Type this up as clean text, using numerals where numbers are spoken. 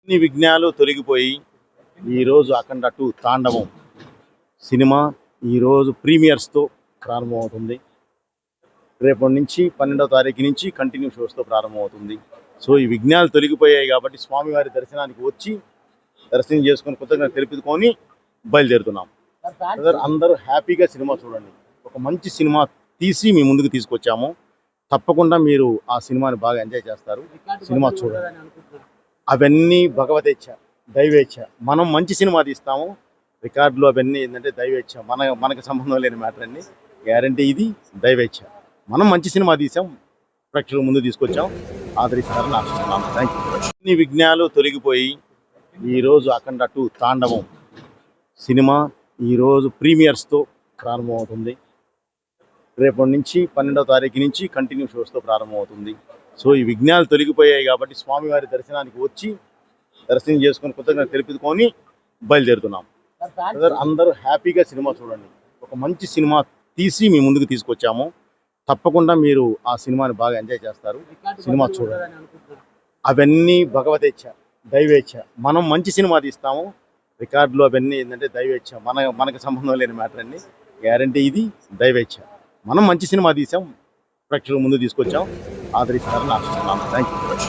అన్ని విఘ్నాలు తొలగిపోయి ఈరోజు అఖండ 2 తాండవం సినిమా ఈరోజు ప్రీమియర్స్తో ప్రారంభమవుతుంది. రేపటి నుంచి 12వ తారీఖు నుంచి కంటిన్యూ షోస్తో ప్రారంభమవుతుంది. సో ఈ విఘ్నాలు తొలగిపోయాయి కాబట్టి స్వామివారి దర్శనానికి వచ్చి దర్శనం చేసుకొని కృతజ్ఞత తెలుపుకొని బయలుదేరుతున్నాం. అందరూ హ్యాపీగా సినిమా చూడండి. ఒక మంచి సినిమా తీసి మీ ముందుకు తీసుకొచ్చాము. తప్పకుండా మీరు ఆ సినిమాని బాగా ఎంజాయ్ చేస్తారు. సినిమా చూడండి. అవన్నీ భగవదేచ్ఛ, దైవేచ్ఛ. మనం మంచి సినిమా తీస్తాము. రికార్డులు అవన్నీ ఏంటంటే దైవేచ్ఛ, మనకు సంబంధం లేని మ్యాటర్ అండి. గ్యారంటీ ఇది దైవేచ్ఛ. మనం మంచి సినిమా తీసాం, ప్రేక్షకుల ముందు తీసుకొచ్చాం, ఆదరిస్తారని ఆశిస్తున్నాను. Thank you. అన్ని విఘ్నాలు తొలగిపోయి ఈరోజు అఖండ 2 తాండవం సినిమా ఈరోజు ప్రీమియర్స్తో ప్రారంభమవుతుంది. రేపటి నుంచి 12వ తారీఖు నుంచి కంటిన్యూ షోస్తో ప్రారంభమవుతుంది. సో ఈ విఘ్నాలు తొలగిపోయాయి కాబట్టి స్వామివారి దర్శనానికి వచ్చి దర్శనం చేసుకొని కృతజ్ఞత తెలుపుకొని బయలుదేరుతున్నాం. అందరూ హ్యాపీగా సినిమా చూడండి. ఒక మంచి సినిమా తీసి మీ ముందుకు తీసుకొచ్చాము. తప్పకుండా మీరు ఆ సినిమాని బాగా ఎంజాయ్ చేస్తారు. సినిమా చూడండి. అవన్నీ భగవదేచ్ఛ, దైవేచ్ఛ. మనం మంచి సినిమా తీస్తాము. రికార్డులు అవన్నీ ఏంటంటే దైవేచ్ఛ, మనకు సంబంధం లేని మ్యాటర్ అండి. గ్యారంటీ ఇది దైవేచ్ఛ. మనం మంచి సినిమా తీసాం, ప్రేక్షకుల ముందు తీసుకొచ్చాం, ఆదరిస్తారని ఆశిస్తున్నాను. Thank you.